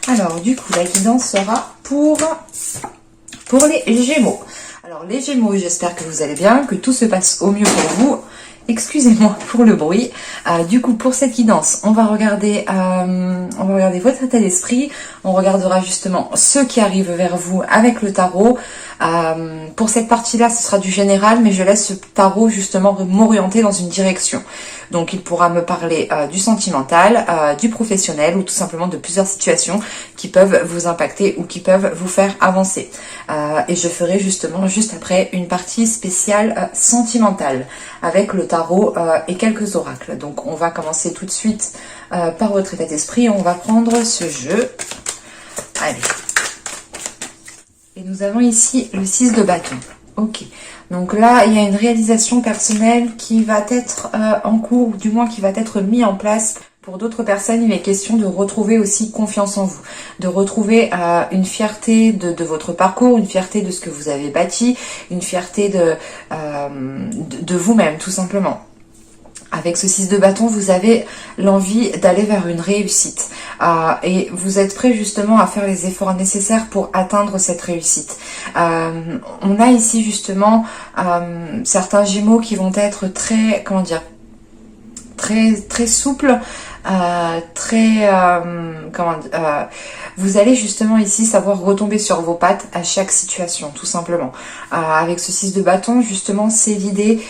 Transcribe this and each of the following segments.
Alors, du coup, la guidance sera pour les Gémeaux. Alors, les Gémeaux, j'espère que vous allez bien, que tout se passe au mieux pour vous. Excusez-moi pour le bruit. Du coup, pour cette guidance, on va regarder votre état d'esprit. On regardera justement ce qui arrive vers vous avec le tarot. Pour cette partie-là, ce sera du général, mais je laisse ce tarot justement m'orienter dans une direction. Donc, il pourra me parler du sentimental, du professionnel ou tout simplement de plusieurs situations qui peuvent vous impacter ou qui peuvent vous faire avancer. Et je ferai justement juste après une partie spéciale sentimentale avec le tarot et quelques oracles. Donc, on va commencer tout de suite par votre état d'esprit. On va prendre ce jeu. Allez. Et nous avons ici le 6 de bâton. Ok. Donc là, il y a une réalisation personnelle qui va être en cours, ou du moins qui va être mise en place. Pour d'autres personnes, il est question de retrouver aussi confiance en vous, de retrouver une fierté de votre parcours, une fierté de ce que vous avez bâti, une fierté de vous-même, tout simplement. Avec ce 6 de bâton, vous avez l'envie d'aller vers une réussite et vous êtes prêt justement à faire les efforts nécessaires pour atteindre cette réussite. On a ici justement certains Gémeaux qui vont être très, comment dire, très souples, vous allez justement ici savoir retomber sur vos pattes à chaque situation, tout simplement. Avec ce 6 de bâton, justement, c'est l'idée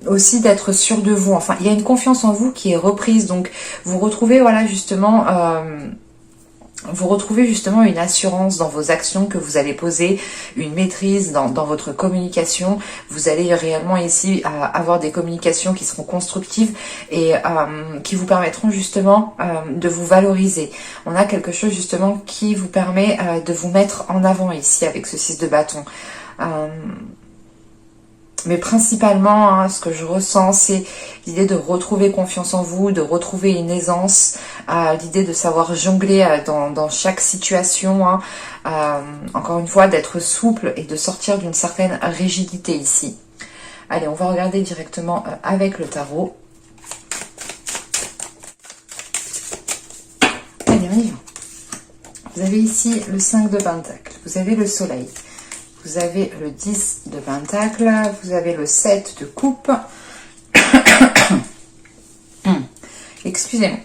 aussi d'être sûr de vous. Enfin, il y a une confiance en vous qui est reprise. Donc, vous retrouvez, voilà, justement... vous retrouvez justement une assurance dans vos actions que vous allez poser, une maîtrise dans votre communication. Vous allez réellement ici avoir des communications qui seront constructives et qui vous permettront justement de vous valoriser. On a quelque chose justement qui vous permet de vous mettre en avant ici avec ce 6 de bâton. Mais principalement, ce que je ressens, c'est l'idée de retrouver confiance en vous, de retrouver une aisance, l'idée de savoir jongler dans chaque situation, encore une fois, d'être souple et de sortir d'une certaine rigidité ici. Allez, on va regarder directement avec le tarot. Allez, on y va. Vous avez ici le 5 de Pentacle, vous avez le soleil. Vous avez le 10 de Pentacle, vous avez le 7 de Coupe. Excusez-moi.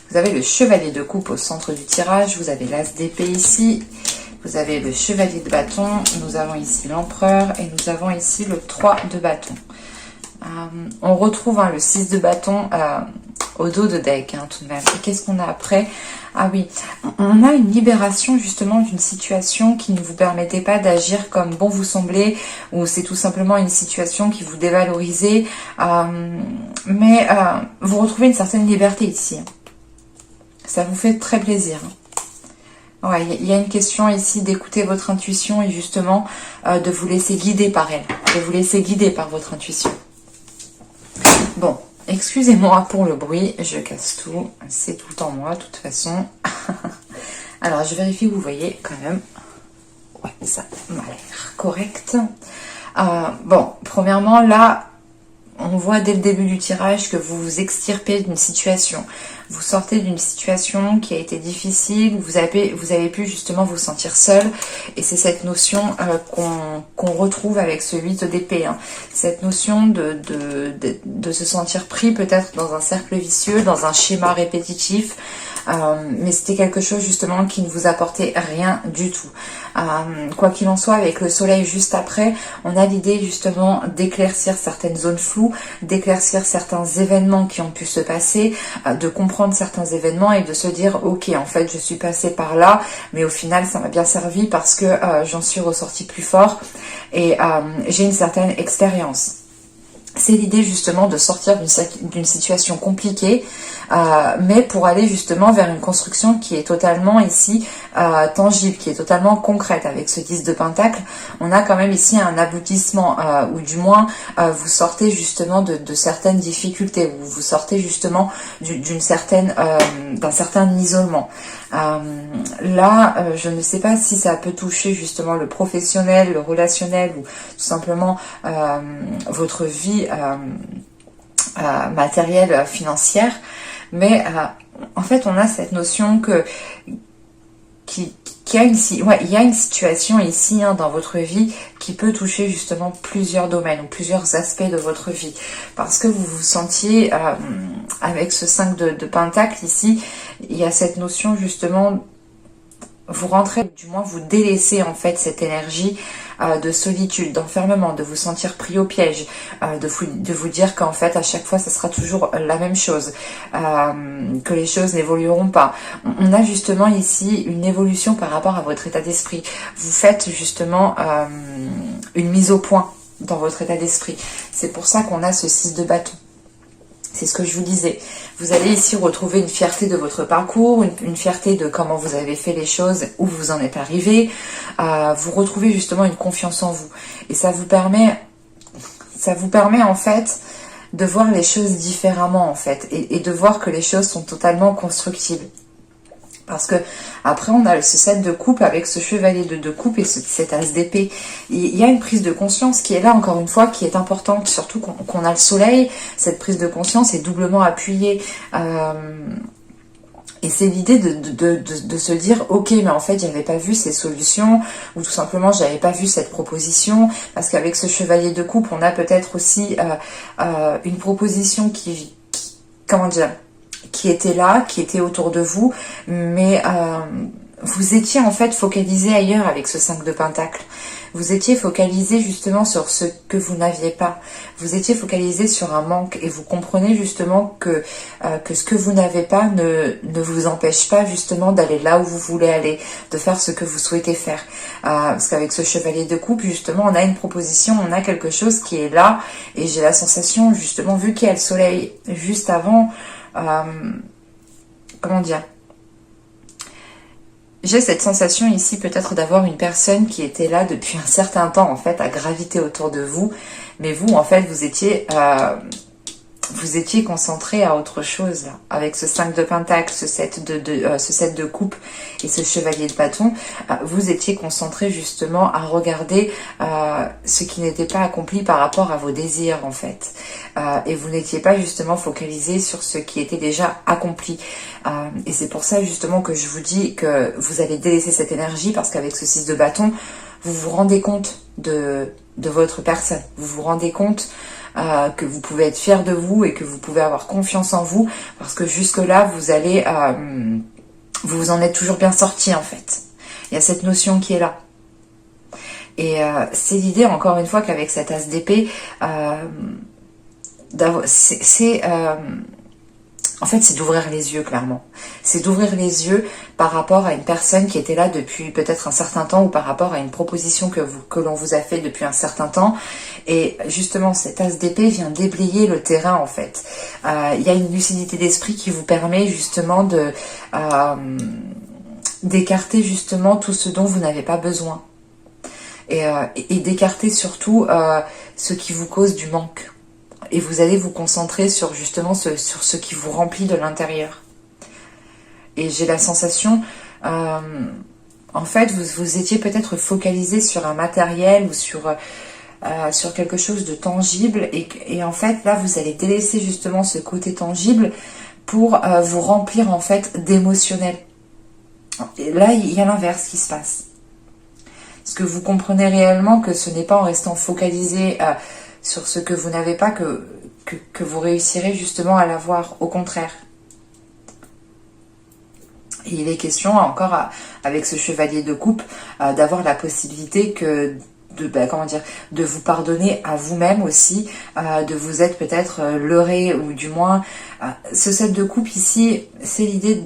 Vous avez le Chevalier de Coupe au centre du tirage, vous avez l'As d'épée ici, vous avez le Chevalier de Bâton, nous avons ici l'Empereur et nous avons ici le 3 de Bâton. On retrouve le 6 de Bâton au dos de deck, tout de même. Et qu'est-ce qu'on a après? Ah oui, on a une libération justement d'une situation qui ne vous permettait pas d'agir comme bon vous semblait, ou c'est tout simplement une situation qui vous dévalorisait, mais vous retrouvez une certaine liberté ici. Ça vous fait très plaisir. Ouais, il y a une question ici d'écouter votre intuition et justement de vous laisser guider par elle, de vous laisser guider par votre intuition. Bon. Excusez-moi pour le bruit, je casse tout, c'est tout le temps moi de toute façon. Alors je vérifie que vous voyez quand même. Ouais, ça m'a l'air correct. Bon, premièrement là, on voit dès le début du tirage que vous vous extirpez d'une situation. Vous sortez d'une situation qui a été difficile, vous avez pu justement vous sentir seul. Et c'est cette notion qu'on retrouve avec ce 8 d'épée. Cette notion de se sentir pris peut-être dans un cercle vicieux, dans un schéma répétitif. Mais c'était quelque chose justement qui ne vous apportait rien du tout. Quoi qu'il en soit, avec le soleil juste après, on a l'idée justement d'éclaircir certaines zones floues, d'éclaircir certains événements qui ont pu se passer, de comprendre certains événements et de se dire ok, en fait je suis passée par là, mais au final ça m'a bien servi parce que j'en suis ressortie plus fort et j'ai une certaine expérience. C'est l'idée justement de sortir d'une situation compliquée, mais pour aller justement vers une construction qui est totalement ici tangible, qui est totalement concrète. Avec ce 10 de Pentacle, on a quand même ici un aboutissement, ou du moins vous sortez justement de certaines difficultés, vous sortez justement d'un certain isolement. Là, je ne sais pas si ça peut toucher justement le professionnel, le relationnel ou tout simplement votre vie matérielle, financière, mais en fait on a cette notion que il y a une situation ici dans votre vie qui peut toucher justement plusieurs domaines ou plusieurs aspects de votre vie. Parce que vous vous sentiez, avec ce 5 de Pentacle ici, il y a cette notion justement, vous rentrez, du moins vous délaissez en fait cette énergie de solitude, d'enfermement, de vous sentir pris au piège, de vous dire qu'en fait à chaque fois ça sera toujours la même chose, que les choses n'évolueront pas. On a justement ici une évolution par rapport à votre état d'esprit. Vous faites justement une mise au point dans votre état d'esprit. C'est pour ça qu'on a ce 6 de bâton. C'est ce que je vous disais. Vous allez ici retrouver une fierté de votre parcours, une fierté de comment vous avez fait les choses, où vous en êtes arrivé. Vous retrouvez justement une confiance en vous. Et ça vous permet en fait de voir les choses différemment en fait. Et de voir que les choses sont totalement constructibles. Parce que après on a ce 7 de coupe avec ce chevalier de coupe et cet as d'épée. Il y a une prise de conscience qui est là encore une fois, qui est importante, surtout qu'on a le soleil. Cette prise de conscience est doublement appuyée. Et c'est l'idée de se dire, ok, mais en fait, j'avais pas vu ces solutions, ou tout simplement, j'avais pas vu cette proposition, parce qu'avec ce chevalier de coupe, on a peut-être aussi une proposition comment dire, qui était là, qui était autour de vous, mais vous étiez en fait focalisé ailleurs avec ce 5 de Pentacle. Vous étiez focalisé justement sur ce que vous n'aviez pas. Vous étiez focalisé sur un manque et vous comprenez justement que ce que vous n'avez pas ne vous empêche pas justement d'aller là où vous voulez aller, de faire ce que vous souhaitez faire. Parce qu'avec ce chevalier de coupe, justement, on a une proposition, on a quelque chose qui est là et j'ai la sensation, justement, vu qu'il y a le soleil juste avant, comment dire, j'ai cette sensation ici peut-être d'avoir une personne qui était là depuis un certain temps en fait à graviter autour de vous, mais vous en fait vous étiez concentré à autre chose là. Avec ce 5 de Pentacle, ce 7 de coupe et ce chevalier de bâton, vous étiez concentré justement à regarder ce qui n'était pas accompli par rapport à vos désirs en fait. Et vous n'étiez pas justement focalisé sur ce qui était déjà accompli. Et c'est pour ça justement que je vous dis que vous allez délaisser cette énergie, parce qu'avec ce 6 de bâton, vous vous rendez compte de votre personne. Vous vous rendez compte que vous pouvez être fier de vous et que vous pouvez avoir confiance en vous, parce que jusque-là, vous en êtes toujours bien sorti en fait. Il y a cette notion qui est là. Et c'est l'idée, encore une fois, qu'avec cet as d'épée, en fait, c'est d'ouvrir les yeux, clairement. C'est d'ouvrir les yeux par rapport à une personne qui était là depuis peut-être un certain temps, ou par rapport à une proposition que l'on vous a fait depuis un certain temps. Et justement, cet as d'épée vient déblayer le terrain, en fait. Il y a une lucidité d'esprit qui vous permet justement d'écarter justement tout ce dont vous n'avez pas besoin. Et d'écarter surtout ce qui vous cause du manque. Et vous allez vous concentrer sur justement sur ce qui vous remplit de l'intérieur. Et j'ai la sensation, en fait, vous étiez peut-être focalisé sur un matériel ou sur quelque chose de tangible. Et en fait, là, vous allez délaisser justement ce côté tangible pour vous remplir en fait d'émotionnel. Et là, il y a l'inverse qui se passe. Parce que vous comprenez réellement que ce n'est pas en restant focalisé sur ce que vous n'avez pas que vous réussirez justement à l'avoir, au contraire. Et il est question encore avec ce chevalier de coupe d'avoir la possibilité de vous pardonner à vous-même aussi, de vous être peut-être leurré, ou du moins ce 7 de coupe ici, c'est l'idée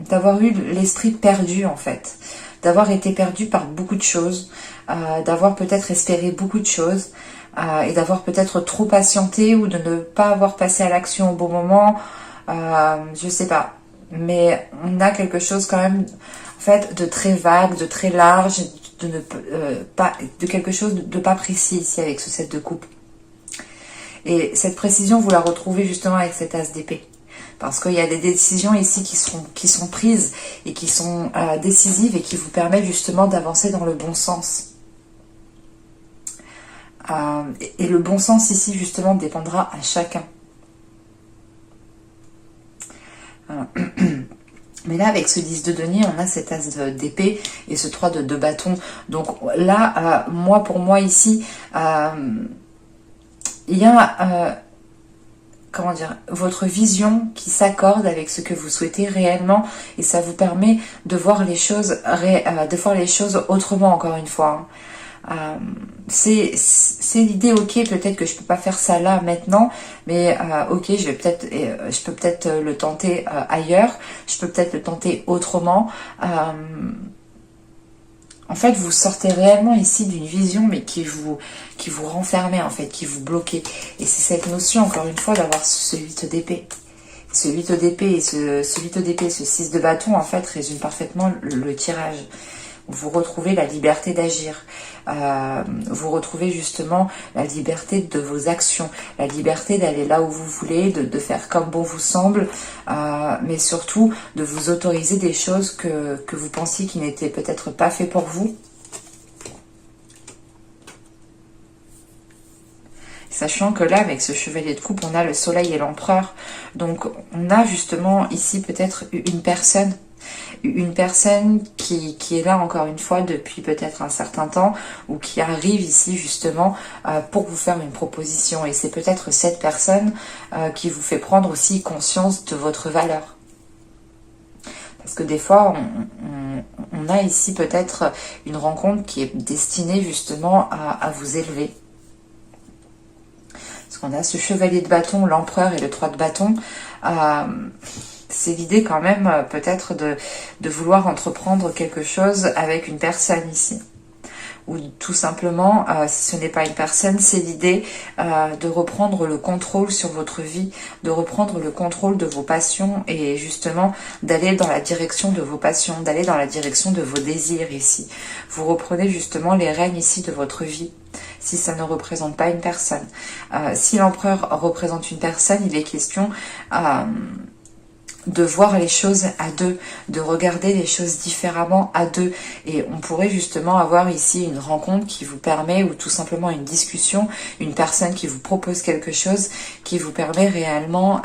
d'avoir eu l'esprit perdu en fait, d'avoir été perdu par beaucoup de choses, d'avoir peut-être espéré beaucoup de choses, et d'avoir peut-être trop patienté, ou de ne pas avoir passé à l'action au bon moment, je sais pas. Mais on a quelque chose quand même en fait de très vague, de très large, de quelque chose de pas précis ici avec ce 7 de coupe. Et cette précision, vous la retrouvez justement avec cet as d'épée. Parce qu'il y a des décisions ici qui sont prises et qui sont décisives et qui vous permettent justement d'avancer dans le bon sens. Et le bon sens ici justement dépendra à chacun. Mais là, avec ce 10 de denier, on a cet as d'épée et ce 3 de bâton. Donc là, pour moi ici, il y a, comment dire, votre vision qui s'accorde avec ce que vous souhaitez réellement. Et ça vous permet de voir les choses, autrement, encore une fois. C'est l'idée, ok, peut-être que je peux pas faire ça là maintenant, mais ok, je peux peut-être le tenter ailleurs, je peux peut-être le tenter autrement. En fait, vous sortez réellement ici d'une vision, mais qui vous renfermait, en fait, qui vous bloquait. Et c'est cette notion, encore une fois, d'avoir ce 8 d'épée. Ce 8 d'épée et ce 6 de bâton, en fait, résume parfaitement le tirage. Vous retrouvez la liberté d'agir. Vous retrouvez justement la liberté de vos actions, la liberté d'aller là où vous voulez, de faire comme bon vous semble, mais surtout de vous autoriser des choses que vous pensiez qui n'étaient peut-être pas fait pour vous. Sachant que là, avec ce chevalier de coupe, on a le soleil et l'empereur. Donc, on a justement ici peut-être une personne qui est là encore une fois depuis peut-être un certain temps, ou qui arrive ici justement pour vous faire une proposition. Et c'est peut-être cette personne qui vous fait prendre aussi conscience de votre valeur. Parce que des fois, on a ici peut-être une rencontre qui est destinée justement à vous élever. Parce qu'on a ce chevalier de bâton, l'empereur et le 3 de bâton. C'est l'idée quand même peut-être de vouloir entreprendre quelque chose avec une personne ici. Ou tout simplement, si ce n'est pas une personne, c'est l'idée de reprendre le contrôle sur votre vie, de reprendre le contrôle de vos passions et justement d'aller dans la direction de vos passions, d'aller dans la direction de vos désirs ici. Vous reprenez justement les rênes ici de votre vie. Si ça ne représente pas une personne. Si l'empereur représente une personne, il est question de voir les choses à deux, de regarder les choses différemment à deux. Et on pourrait justement avoir ici une rencontre qui vous permet, ou tout simplement une discussion, une personne qui vous propose quelque chose, qui vous permet réellement,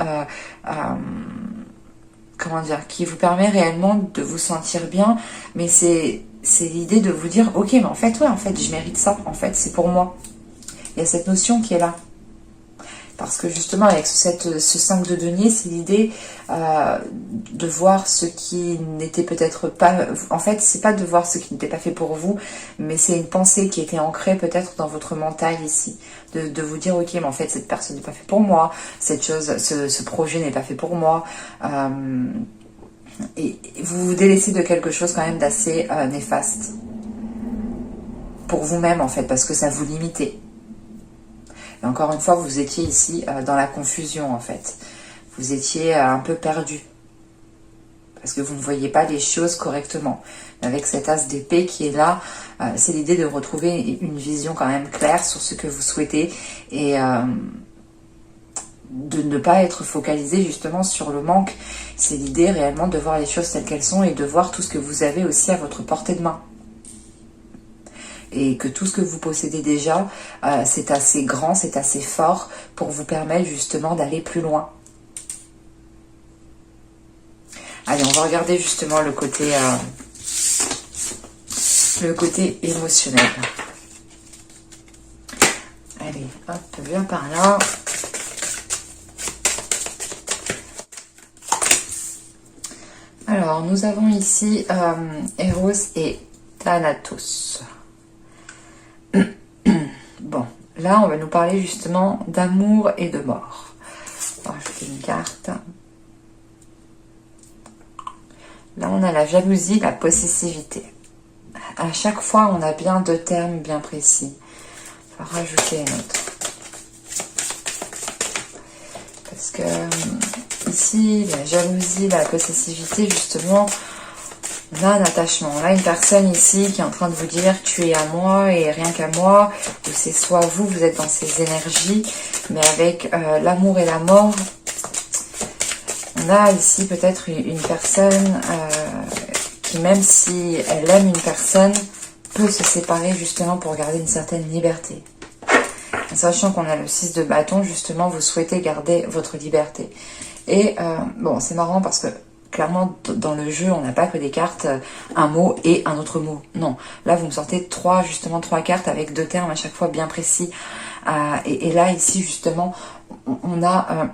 comment dire, qui vous permet réellement de vous sentir bien, mais c'est l'idée de vous dire, ok, mais en fait, ouais, en fait, je mérite ça, en fait, c'est pour moi. Il y a cette notion qui est là. Parce que justement, avec ce 5 de denier, c'est l'idée de voir ce qui n'était peut-être pas... En fait, c'est pas de voir ce qui n'était pas fait pour vous, mais c'est une pensée qui était ancrée peut-être dans votre mental ici. De vous dire, ok, mais en fait, cette personne n'est pas faite pour moi, cette chose, ce projet n'est pas fait pour moi. Et vous vous délaissez de quelque chose quand même d'assez néfaste. Pour vous-même, en fait, parce que ça vous limitait. Et encore une fois, vous étiez ici dans la confusion, en fait. Vous étiez un peu perdu. Parce que vous ne voyez pas les choses correctement. Avec cet as d'épée qui est là, c'est l'idée de retrouver une vision quand même claire sur ce que vous souhaitez. Et de ne pas être focalisé justement sur le manque. C'est l'idée réellement de voir les choses telles qu'elles sont et de voir tout ce que vous avez aussi à votre portée de main. Et que tout ce que vous possédez déjà, c'est assez grand, c'est assez fort pour vous permettre justement d'aller plus loin. Allez, on va regarder justement le côté émotionnel. Allez, hop, viens par là. Alors, nous avons ici Eros et Thanatos. Bon, là, on va nous parler justement d'amour et de mort. On va rajouter une carte. Là, on a la jalousie, la possessivité. À chaque fois, on a bien deux termes bien précis. On va rajouter une autre. Parce que ici, la jalousie, la possessivité, justement, on a un attachement. On a une personne ici qui est en train de vous dire tu es à moi et rien qu'à moi. Ou c'est soit vous êtes dans ces énergies, mais avec l'amour et la mort, on a ici peut-être une personne qui, même si elle aime une personne, peut se séparer justement pour garder une certaine liberté. En sachant qu'on a le 6 de bâton, justement, vous souhaitez garder votre liberté. Et bon, c'est marrant parce que clairement, dans le jeu, on n'a pas que des cartes, un mot et un autre mot. Non, là, vous me sortez trois cartes avec deux termes à chaque fois bien précis. Et là, ici, justement, on a,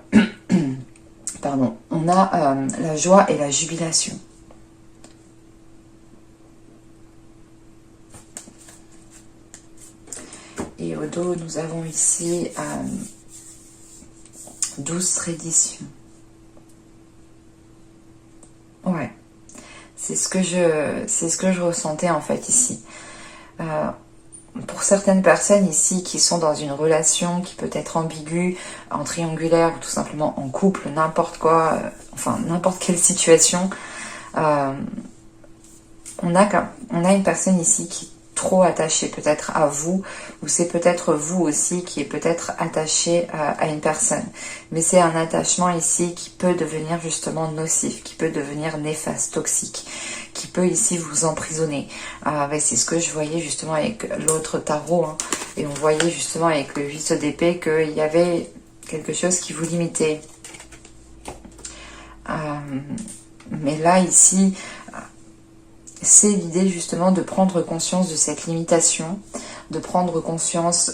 pardon, on a la joie et la jubilation. Et au dos, nous avons ici 12 redditions. Ouais, c'est ce que je ressentais en fait ici. Pour certaines personnes ici qui sont dans une relation qui peut être ambiguë, en triangulaire ou tout simplement en couple, n'importe quoi, enfin n'importe quelle situation, on a une personne ici qui est trop attachée peut-être à vous, ou c'est peut-être vous aussi qui est peut-être attaché à une personne. Mais c'est un attachement ici qui peut devenir justement nocif, qui peut devenir néfaste, toxique, qui peut ici vous emprisonner. C'est ce que je voyais justement avec l'autre tarot, hein, et on voyait justement avec le 8 d'épée qu'il y avait quelque chose qui vous limitait. Mais là, ici, c'est l'idée justement de prendre conscience de cette limitation, de prendre conscience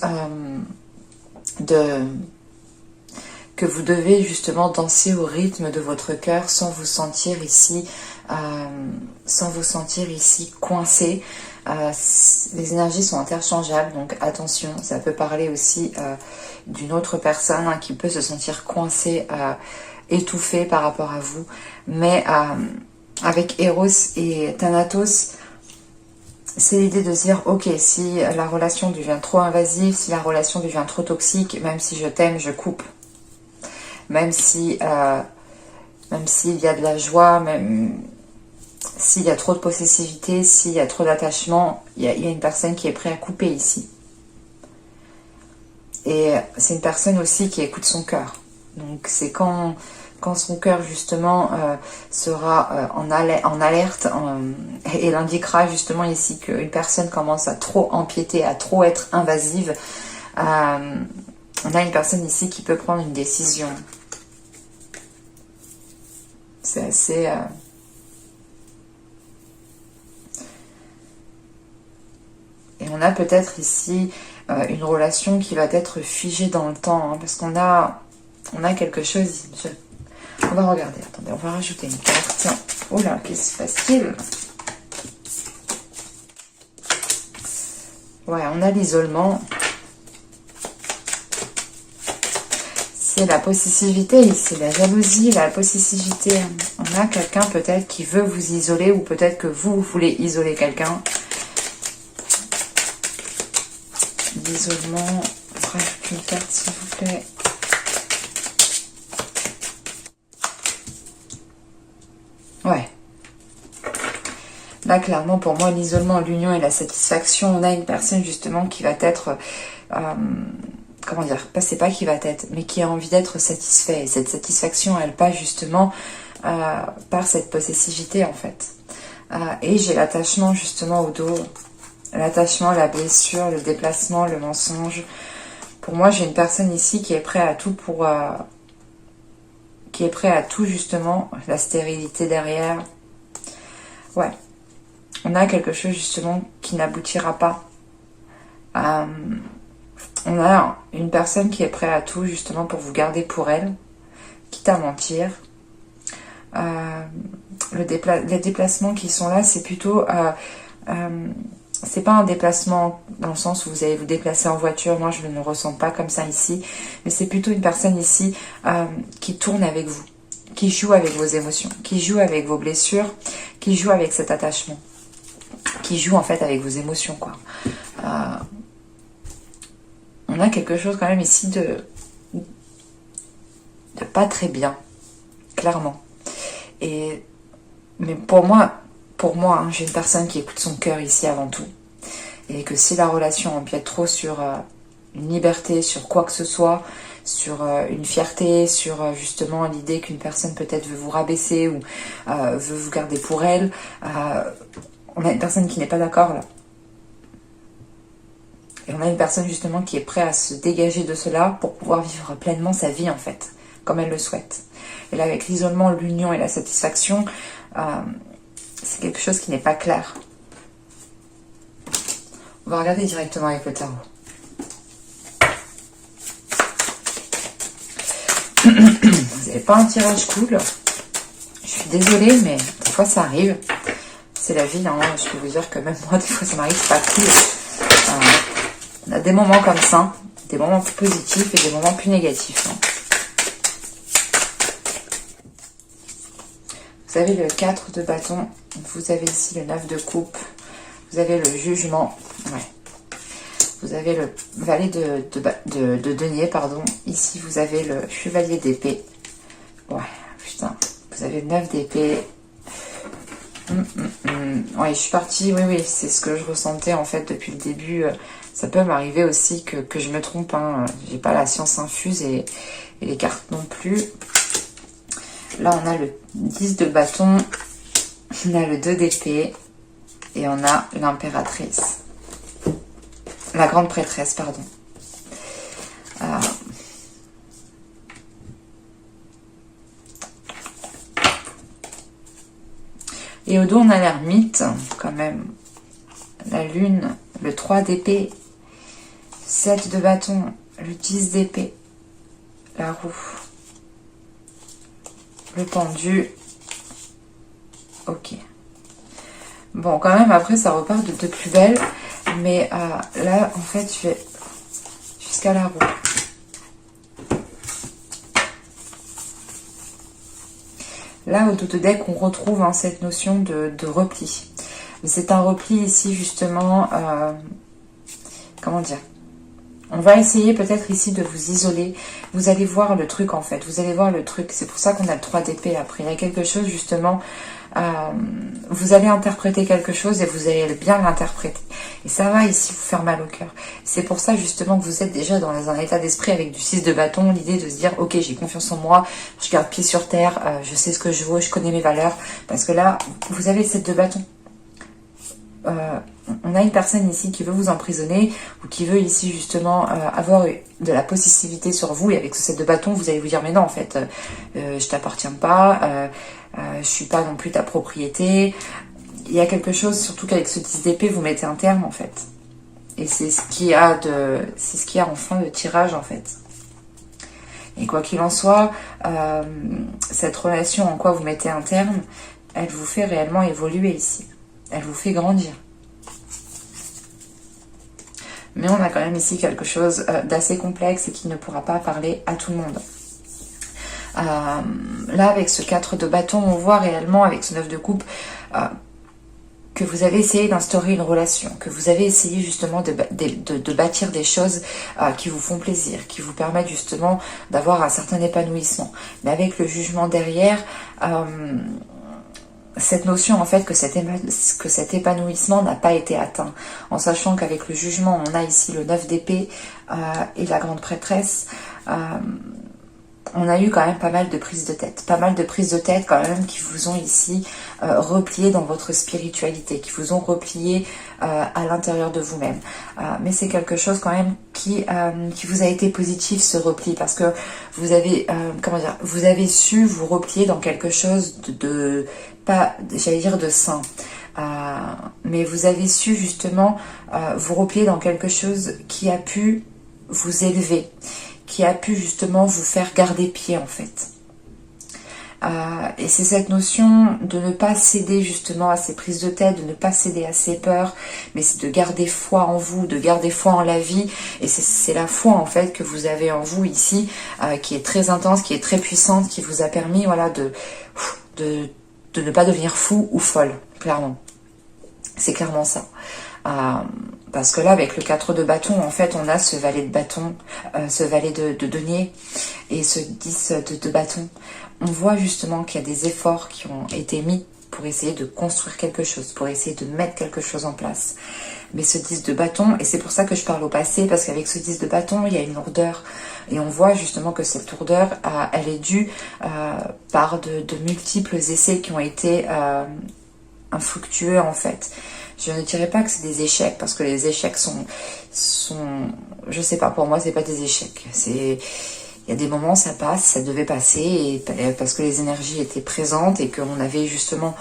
que vous devez justement danser au rythme de votre cœur sans vous sentir ici coincé. Les énergies sont interchangeables, donc attention, ça peut parler aussi d'une autre personne, hein, qui peut se sentir coincée, étouffée par rapport à vous, mais avec Eros et Thanatos, c'est l'idée de se dire, ok, si la relation devient trop invasive, si la relation devient trop toxique, même si je t'aime, je coupe. Même s'il y a de la joie, même s'il y a trop de possessivité, s'il y a trop d'attachement, il y a une personne qui est prête à couper ici. Et c'est une personne aussi qui écoute son cœur. Donc c'est quand son cœur justement sera en alerte, et il indiquera justement ici qu'une personne commence à trop empiéter, à trop être invasive, on a une personne ici qui peut prendre une décision. C'est assez... Et on a peut-être ici une relation qui va être figée dans le temps, hein, parce qu'on a quelque chose... On va regarder, attendez, on va rajouter une carte. Oh là, qu'est-ce qui se passe-t-il? Ouais, on a l'isolement. C'est la possessivité ici, la jalousie, la possessivité. On a quelqu'un peut-être qui veut vous isoler, ou peut-être que vous voulez isoler quelqu'un. L'isolement, rajoute une carte s'il vous plaît. Ouais. Là, clairement, pour moi, l'isolement, l'union et la satisfaction, on a une personne justement qui va être... comment dire, c'est pas qui va être, mais qui a envie d'être satisfait. Et cette satisfaction, elle passe justement par cette possessivité, en fait. Et j'ai l'attachement justement au dos. L'attachement, la blessure, le déplacement, le mensonge. Pour moi, j'ai une personne ici qui est prête à tout pour... qui est prêt à tout justement, la stérilité derrière. Ouais. On a quelque chose justement qui n'aboutira pas. On a une personne qui est prête à tout justement pour vous garder pour elle, quitte à mentir. Les déplacements qui sont là, c'est plutôt... c'est pas un déplacement dans le sens où vous allez vous déplacer en voiture, moi je ne le ressens pas comme ça ici, mais c'est plutôt une personne ici qui tourne avec vous, qui joue avec vos émotions, qui joue avec vos blessures, qui joue avec cet attachement, qui joue en fait avec vos émotions, quoi. On a quelque chose quand même ici de pas très bien, clairement. Mais pour moi, hein, j'ai une personne qui écoute son cœur ici avant tout. Et que si la relation empiète trop sur une liberté, sur quoi que ce soit, sur une fierté, sur justement l'idée qu'une personne peut-être veut vous rabaisser ou veut vous garder pour elle, on a une personne qui n'est pas d'accord là. Et on a une personne justement qui est prête à se dégager de cela pour pouvoir vivre pleinement sa vie en fait. comme elle le souhaite. Et là, avec l'isolement, l'union et la satisfaction, c'est quelque chose qui n'est pas clair. On va regarder directement avec le tarot. Vous n'avez pas un tirage cool. Je suis désolée, mais des fois ça arrive. C'est la vie, hein. Je peux vous dire que même moi, des fois ça m'arrive, c'est pas cool. On a des moments comme ça, des moments plus positifs et des moments plus négatifs. Hein. Vous avez le 4 de bâton, vous avez ici le 9 de coupe, vous avez le jugement, ouais. Vous avez le valet de denier, pardon. Ici, vous avez le chevalier d'épée. Ouais, putain. Vous avez le 9 d'épée. Ouais, je suis partie. Oui, oui, c'est ce que je ressentais en fait depuis le début. Ça peut m'arriver aussi que je me trompe. Hein. J'ai pas la science infuse et les cartes non plus. Là, on a le 10 de bâton. On a le 2 d'épée. Et on a l'impératrice. La grande prêtresse, pardon. Et au dos, on a l'ermite, quand même. La lune, le 3 d'épée, 7 de bâton, le 10 d'épée, la roue, le pendu. Ok. Bon, quand même, après, ça repart de plus belle. Mais là, en fait, je vais jusqu'à la roue. Là, au dos de deck, on retrouve hein, cette notion de repli. C'est un repli ici, justement, comment dire? On va essayer peut-être ici de vous isoler. Vous allez voir le truc, en fait. Vous allez voir le truc. C'est pour ça qu'on a le 3 d'épée après. Il y a quelque chose, justement... vous allez interpréter quelque chose et vous allez bien l'interpréter. Et ça va ici vous faire mal au cœur. C'est pour ça justement que vous êtes déjà dans un état d'esprit avec du 6 de bâton, l'idée de se dire ok, j'ai confiance en moi, je garde pied sur terre, je sais ce que je vaux, je connais mes valeurs. Parce que là, vous avez le 7 de bâton. On a une personne ici qui veut vous emprisonner ou qui veut ici justement avoir de la possessivité sur vous, et avec ce 7 de bâton, vous allez vous dire mais non en fait, je t'appartiens pas, je suis pas non plus ta propriété. Il y a quelque chose, surtout qu'avec ce 10 d'épée, vous mettez un terme en fait. Et c'est ce qu'il y a en fin de tirage en fait. Et quoi qu'il en soit, cette relation en quoi vous mettez un terme, elle vous fait réellement évoluer ici. Elle vous fait grandir. Mais on a quand même ici quelque chose d'assez complexe et qui ne pourra pas parler à tout le monde. Là, avec ce 4 de bâton, on voit réellement, avec ce 9 de coupe, que vous avez essayé d'instaurer une relation, que vous avez essayé justement de bâtir des choses qui vous font plaisir, qui vous permettent justement d'avoir un certain épanouissement. Mais avec le jugement derrière... cette notion en fait que cet épanouissement n'a pas été atteint, en sachant qu'avec le jugement on a ici le 9 d'épée et la grande prêtresse, on a eu quand même pas mal de prises de tête, quand même qui vous ont ici replié dans votre spiritualité, qui vous ont replié à l'intérieur de vous-même. Mais c'est quelque chose quand même qui vous a été positif, ce repli, parce que vous avez, vous avez su vous replier dans quelque chose de pas, j'allais dire de sain. Mais vous avez su justement vous replier dans quelque chose qui a pu vous élever, qui a pu justement vous faire garder pied en fait. Et c'est cette notion de ne pas céder justement à ces prises de tête, de ne pas céder à ces peurs, mais c'est de garder foi en vous, de garder foi en la vie. Et c'est la foi en fait que vous avez en vous ici, qui est très intense, qui est très puissante, qui vous a permis voilà, de ne pas devenir fou ou folle, clairement. C'est clairement ça. Parce que là, avec le 4 de bâton, en fait, on a ce valet de bâton, ce valet de denier et ce 10 de bâton. On voit justement qu'il y a des efforts qui ont été mis pour essayer de construire quelque chose, pour essayer de mettre quelque chose en place. Mais ce 10 de bâton, et c'est pour ça que je parle au passé, parce qu'avec ce 10 de bâton, il y a une lourdeur. Et on voit justement que cette lourdeur, elle est due par de multiples essais qui ont été infructueux en fait. Je ne dirais pas que c'est des échecs, parce que les échecs sont je sais pas, pour moi c'est pas des échecs. Il y a des moments, ça passe, ça devait passer, et parce que les énergies étaient présentes et qu'on avait justement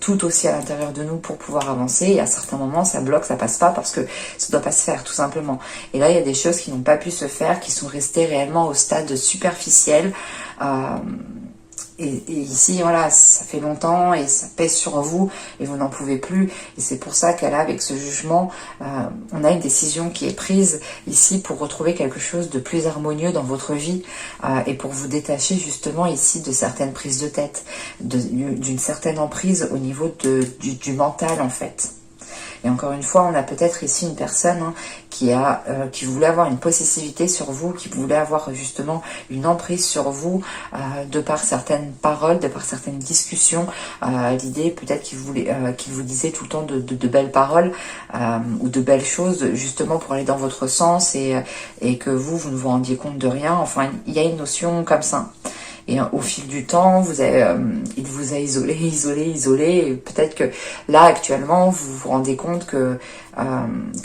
tout aussi à l'intérieur de nous pour pouvoir avancer. Et à certains moments, ça bloque, ça passe pas parce que ça doit pas se faire, tout simplement. Et là, il y a des choses qui n'ont pas pu se faire, qui sont restées réellement au stade superficiel. Et ici, voilà, ça fait longtemps et ça pèse sur vous et vous n'en pouvez plus. Et c'est pour ça qu'elle a, avec ce jugement, on a une décision qui est prise ici pour retrouver quelque chose de plus harmonieux dans votre vie et pour vous détacher justement ici de certaines prises de tête, d'une certaine emprise au niveau du mental en fait. Et encore une fois, on a peut-être ici une personne qui voulait avoir une possessivité sur vous, qui voulait avoir justement une emprise sur vous de par certaines paroles, de par certaines discussions. L'idée peut-être qu'il vous disait tout le temps de belles paroles ou de belles choses justement pour aller dans votre sens et que vous ne vous rendiez compte de rien. Enfin, il y a une notion comme ça. Et au fil du temps, il vous a isolé. Et peut-être que là, actuellement, vous vous rendez compte que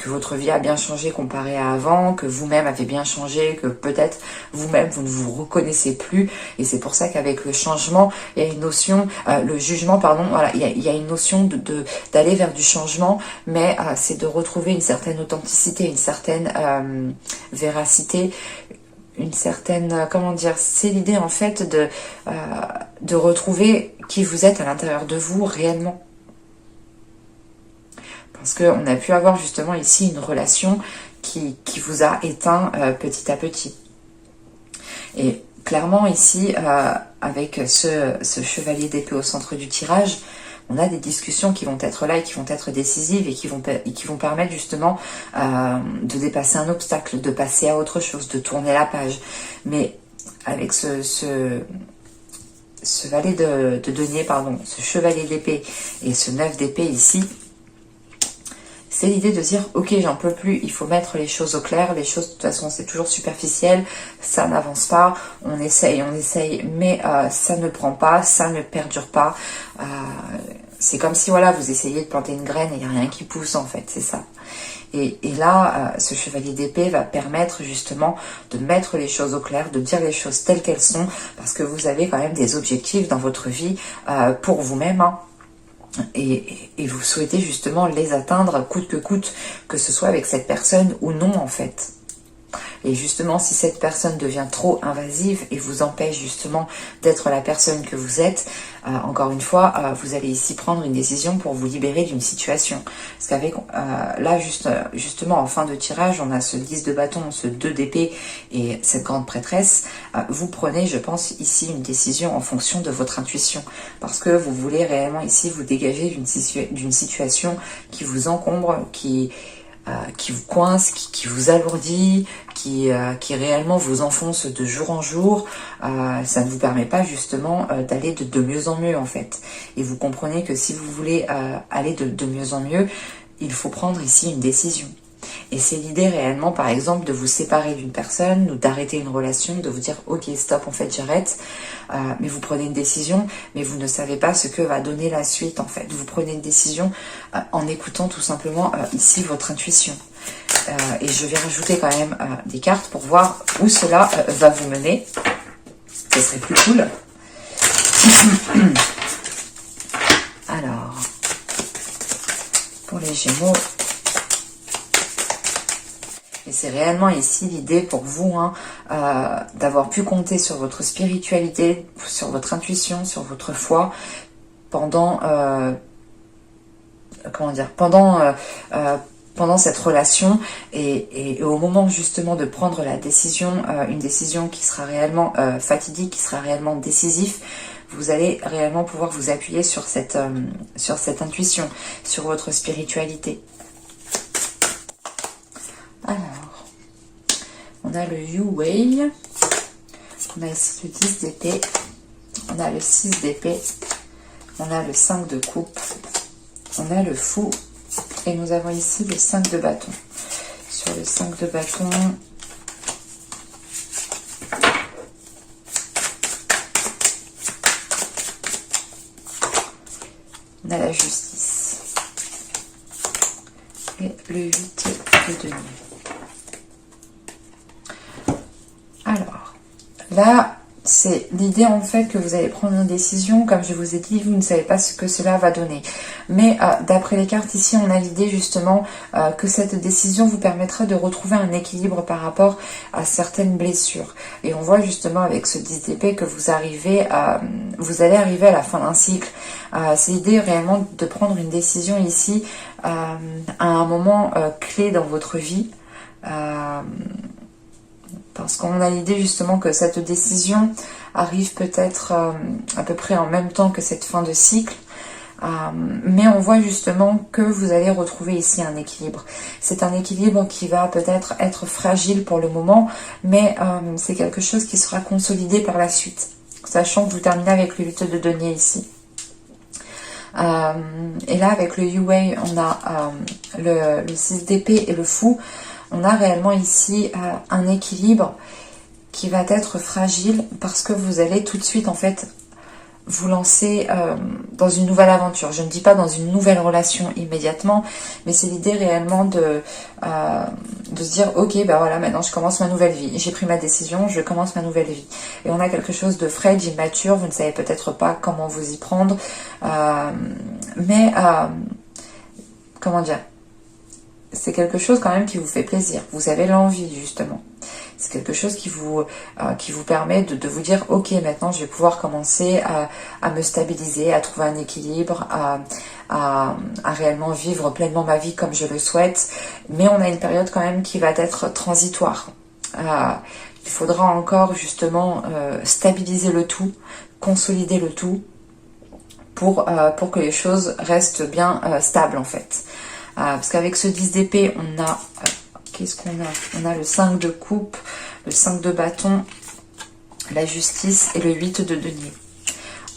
votre vie a bien changé comparé à avant, que vous-même avez bien changé, que peut-être vous-même, vous ne vous reconnaissez plus. Et c'est pour ça qu'avec le changement, il y a une notion, le jugement, pardon, voilà, il y a une notion d'aller vers du changement, mais c'est de retrouver une certaine authenticité, une certaine véracité, une certaine, comment dire, c'est l'idée en fait de retrouver qui vous êtes à l'intérieur de vous réellement. Parce qu'on a pu avoir justement ici une relation qui vous a éteint petit à petit. Et clairement ici, avec ce chevalier d'épée au centre du tirage, on a des discussions qui vont être là et qui vont être décisives et qui vont permettre justement de dépasser un obstacle, de passer à autre chose, de tourner la page. Mais avec ce valet de denier, pardon, ce chevalier d'épée et ce 9 d'épée ici, c'est l'idée de dire, ok, j'en peux plus, il faut mettre les choses au clair, les choses, de toute façon, c'est toujours superficiel, ça n'avance pas, on essaye, mais ça ne prend pas, ça ne perdure pas. C'est comme si, voilà, vous essayez de planter une graine et il n'y a rien qui pousse, en fait, c'est ça. Et là, ce chevalier d'épée va permettre justement de mettre les choses au clair, de dire les choses telles qu'elles sont, parce que vous avez quand même des objectifs dans votre vie pour vous-même, hein. Et vous souhaitez justement les atteindre coûte que ce soit avec cette personne ou non en fait. Et justement, si cette personne devient trop invasive et vous empêche justement d'être la personne que vous êtes, encore une fois, vous allez ici prendre une décision pour vous libérer d'une situation. Parce qu'avec là, justement, en fin de tirage, on a ce 10 de bâton, ce 2 d'épée et cette grande prêtresse. Vous prenez, je pense, ici une décision en fonction de votre intuition. Parce que vous voulez réellement ici vous dégager d'une situation qui vous encombre, qui vous coince, qui vous alourdit, qui réellement vous enfonce de jour en jour, ça ne vous permet pas justement d'aller de mieux en mieux en fait. Et vous comprenez que si vous voulez aller de mieux en mieux, il faut prendre ici une décision. Et c'est l'idée réellement, par exemple, de vous séparer d'une personne ou d'arrêter une relation, de vous dire « Ok, stop, en fait, j'arrête ». Mais vous prenez une décision, mais vous ne savez pas ce que va donner la suite, en fait. Vous prenez une décision en écoutant tout simplement ici votre intuition. Et je vais rajouter quand même des cartes pour voir où cela va vous mener. Ce serait plus cool. Alors, pour les Gémeaux... Et c'est réellement ici l'idée pour vous d'avoir pu compter sur votre spiritualité, sur votre intuition, sur votre foi pendant pendant cette relation et au moment justement de prendre la décision, une décision qui sera réellement fatidique, qui sera réellement décisif. Vous allez réellement pouvoir vous appuyer sur cette intuition, sur votre spiritualité. Alors, on a le Yu-Wei, on a ici le 10 d'épée, on a le 6 d'épée, on a le 5 de coupe, on a le fou et nous avons ici le 5 de bâton. Sur le 5 de bâton, on a la justice et le 8 de denier. Là, c'est l'idée en fait que vous allez prendre une décision, comme je vous ai dit, vous ne savez pas ce que cela va donner. Mais d'après les cartes ici, on a l'idée justement que cette décision vous permettra de retrouver un équilibre par rapport à certaines blessures. Et on voit justement avec ce 10 d'épée que vous allez arriver à la fin d'un cycle. C'est l'idée réellement de prendre une décision ici à un moment clé dans votre vie. Parce qu'on a l'idée justement que cette décision arrive peut-être à peu près en même temps que cette fin de cycle. Mais on voit justement que vous allez retrouver ici un équilibre. C'est un équilibre qui va peut-être être fragile pour le moment, mais c'est quelque chose qui sera consolidé par la suite. Sachant que vous terminez avec le 8 de denier ici. Et là avec le Yue, on a le 6 d'épée et le fou. On a réellement ici un équilibre qui va être fragile parce que vous allez tout de suite en fait vous lancer dans une nouvelle aventure. Je ne dis pas dans une nouvelle relation immédiatement, mais c'est l'idée réellement de se dire ok, ben voilà, maintenant je commence ma nouvelle vie. J'ai pris ma décision, je commence ma nouvelle vie. Et on a quelque chose de frais, d'immature, vous ne savez peut-être pas comment vous y prendre, mais comment dire, c'est quelque chose quand même qui vous fait plaisir. Vous avez l'envie justement. C'est quelque chose qui vous permet de vous dire ok, maintenant je vais pouvoir commencer à me stabiliser, à trouver un équilibre, à réellement vivre pleinement ma vie comme je le souhaite. Mais on a une période quand même qui va être transitoire. Il faudra encore justement stabiliser le tout, consolider le tout pour que les choses restent bien stables en fait. Parce qu'avec ce 10 d'épée, on a... qu'est-ce qu'on a? On a le 5 de coupe, le 5 de bâton, la justice et le 8 de denier.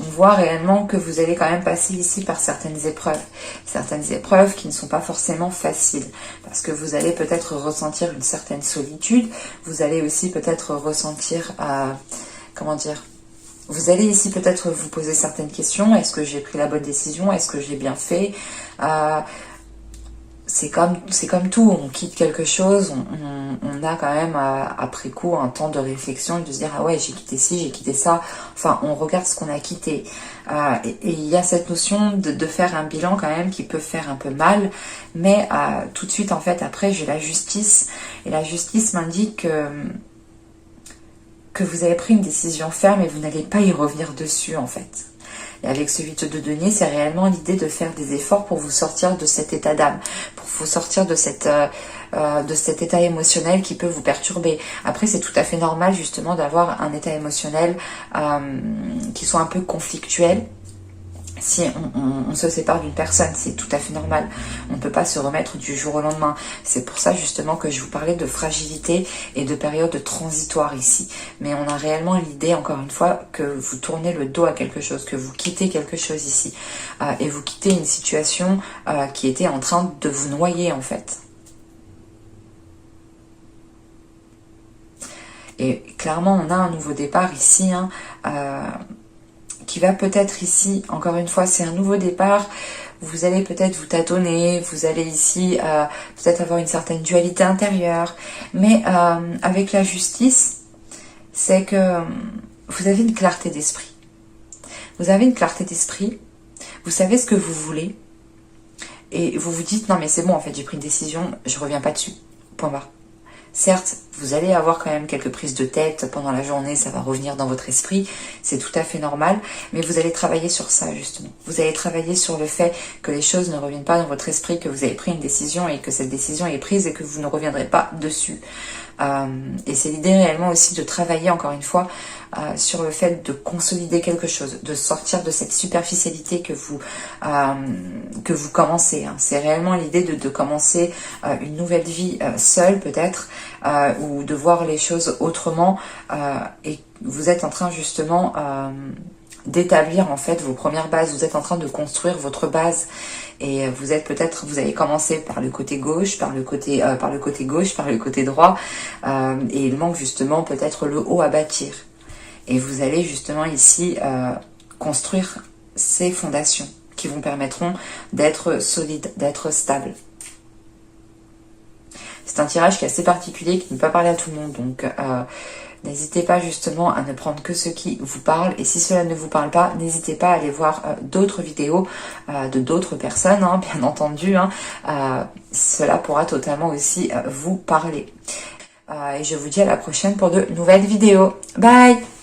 On voit réellement que vous allez quand même passer ici par certaines épreuves. Certaines épreuves qui ne sont pas forcément faciles. Parce que vous allez peut-être ressentir une certaine solitude. Vous allez aussi peut-être ressentir... comment dire? Vous allez ici peut-être vous poser certaines questions. Est-ce que j'ai pris la bonne décision? Est-ce que j'ai bien fait? C'est comme tout, on quitte quelque chose, on a quand même après coup un temps de réflexion et de se dire ah ouais, j'ai quitté ci, j'ai quitté ça, enfin on regarde ce qu'on a quitté. Et il y a cette notion de faire un bilan quand même qui peut faire un peu mal, mais tout de suite en fait après j'ai la justice, et la justice m'indique que vous avez pris une décision ferme et vous n'allez pas y revenir dessus en fait. Et avec ce 8 de denier, c'est réellement l'idée de faire des efforts pour vous sortir de cet état d'âme, pour vous sortir de cet état émotionnel qui peut vous perturber. Après, c'est tout à fait normal justement d'avoir un état émotionnel qui soit un peu conflictuel. Si on se sépare d'une personne, c'est tout à fait normal. On ne peut pas se remettre du jour au lendemain. C'est pour ça justement que je vous parlais de fragilité et de période transitoire ici. Mais on a réellement l'idée, encore une fois, que vous tournez le dos à quelque chose, que vous quittez quelque chose ici. Et vous quittez une situation qui était en train de vous noyer en fait. Et clairement, on a un nouveau départ ici, hein, qui va peut-être ici, encore une fois, c'est un nouveau départ, vous allez peut-être vous tâtonner, vous allez ici peut-être avoir une certaine dualité intérieure, mais avec la justice, c'est que vous avez une clarté d'esprit. Vous avez une clarté d'esprit, vous savez ce que vous voulez, et vous vous dites, non mais c'est bon, en fait, j'ai pris une décision, je reviens pas dessus, point barre. Certes, vous allez avoir quand même quelques prises de tête pendant la journée, ça va revenir dans votre esprit, c'est tout à fait normal, mais vous allez travailler sur ça justement. Vous allez travailler sur le fait que les choses ne reviennent pas dans votre esprit, que vous avez pris une décision et que cette décision est prise et que vous ne reviendrez pas dessus. Et c'est l'idée réellement aussi de travailler encore une fois sur le fait de consolider quelque chose, de sortir de cette superficialité que vous commencez. Hein. C'est réellement l'idée de commencer une nouvelle vie seule peut-être, ou de voir les choses autrement, et vous êtes en train justement d'établir en fait vos premières bases, vous êtes en train de construire votre base, et vous avez commencé par le côté gauche, par le côté gauche, par le côté droit, et il manque justement peut-être le haut à bâtir, et vous allez justement ici construire ces fondations qui vous permettront d'être solide, d'être stable. C'est un tirage qui est assez particulier, qui ne peut pas parler à tout le monde, donc N'hésitez pas justement à ne prendre que ce qui vous parle. Et si cela ne vous parle pas, n'hésitez pas à aller voir d'autres vidéos de d'autres personnes, hein, bien entendu. Hein. Cela pourra totalement aussi vous parler. Et je vous dis à la prochaine pour de nouvelles vidéos. Bye!